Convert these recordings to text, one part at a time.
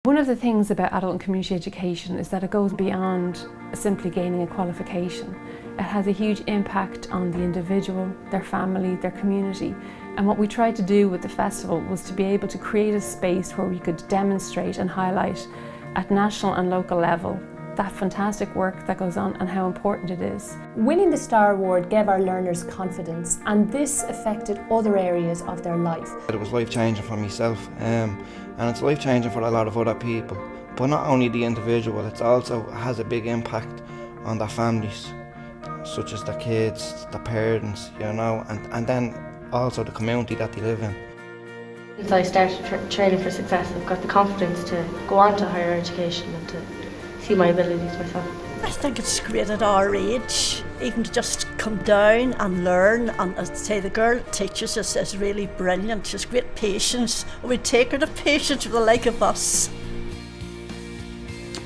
One of the things about adult and community education is that it goes beyond simply gaining a qualification. It has a huge impact on the individual, their family, their community. And what we tried to do with the festival was to be able to create a space where we could demonstrate and highlight at national and local level that fantastic work that goes on and how important it is. Winning the Star Award gave our learners confidence, and this affected other areas of their life. It was life-changing for myself, and it's life-changing for a lot of other people. But not only the individual, it also has a big impact on their families, such as the kids, the parents, you know, and then also the community that they live in. Since I started training for success, I've got the confidence to go on to higher education and to see my abilities myself. I think it's great at our age, even to just come down and learn. And I'd say the girl that teaches us is really brilliant. She's great patience. We take her to patience with the like of us.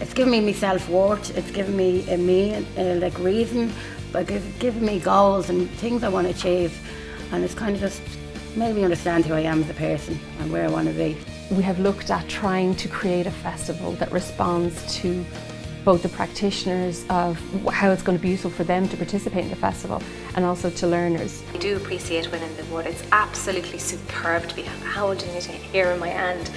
It's given me self-worth, it's given me like reason, but it's given me goals and things I want to achieve, and it's kind of just made me understand who I am as a person and where I want to be. We have looked at trying to create a festival that responds to both the practitioners of how it's going to be useful for them to participate in the festival and also to learners. I do appreciate winning the award. It's absolutely superb to be holding it here in my hand.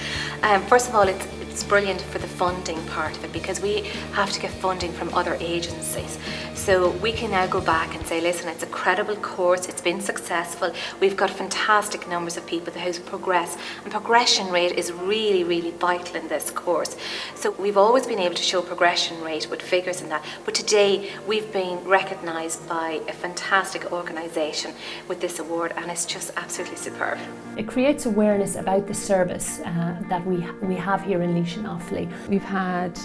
First of all, it's brilliant for the funding part of it, because we have to get funding from other agencies. So we can now go back and say, listen, it's a credible course, it's been successful, we've got fantastic numbers of people who progress, and progression rate is really, really vital in this course. So we've always been able to show progression rate with figures in that, but today we've been recognised by a fantastic organisation with this award, and it's just absolutely superb. It creates awareness about the service that we have here in Laois and Offaly. We've had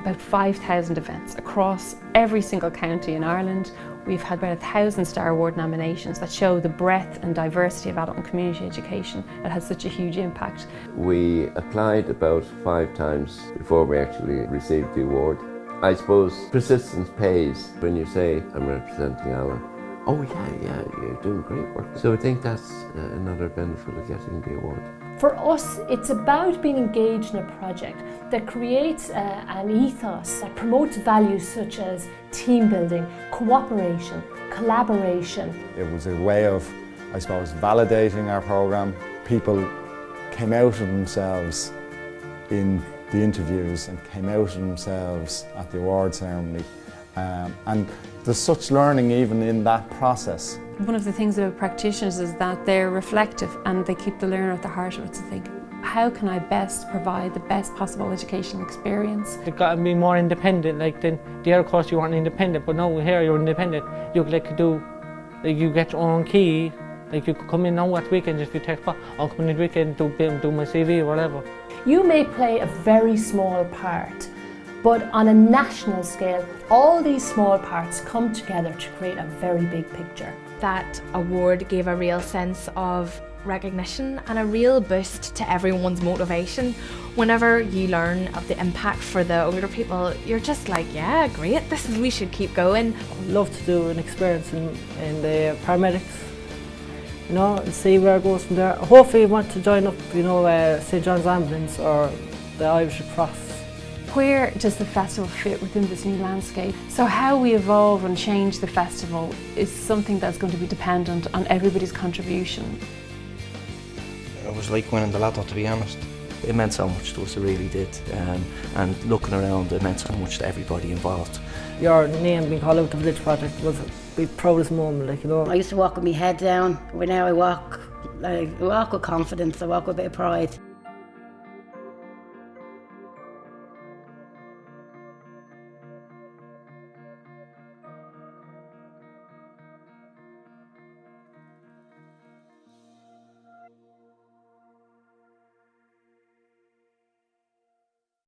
about 5,000 events across every single county in Ireland. We've had about 1,000 Star Award nominations that show the breadth and diversity of adult and community education. It has such a huge impact. We applied about 5 times before we actually received the award. I suppose persistence pays. When you say, I'm representing Alan, oh yeah, you're doing great work. So I think that's another benefit of getting the award. For us, it's about being engaged in a project that creates an ethos that promotes values such as team building, cooperation, collaboration. It was a way of, I suppose, validating our programme. People came out of themselves in the interviews and came out of themselves at the award ceremony. And there's such learning even in that process. One of the things about practitioners is that they're reflective and they keep the learner at the heart of it, to think, how can I best provide the best possible educational experience? You've got to be more independent. Like the other course you weren't independent, but now here you're independent. You you get your own key. Like you could come in now at weekends if you take part. I'll come in the weekend, do my CV or whatever. You may play a very small part, but on a national scale, all these small parts come together to create a very big picture. That award gave a real sense of recognition and a real boost to everyone's motivation. Whenever you learn of the impact for the older people, you're just like, yeah, great, we should keep going. I'd love to do an experience in the paramedics, you know, and see where it goes from there. Hopefully I want to join up, you know, St. John's Ambulance or the Irish Red Cross. Where does the festival fit within this new landscape? So how we evolve and change the festival is something that's going to be dependent on everybody's contribution. It was like winning the lotto, to be honest. It meant so much to us, it really did. And looking around, it meant so much to everybody involved. Your name being called out the Village Project was the proudest moment, like, you know. I used to walk with my head down, but now I walk with confidence, I walk with a bit of pride.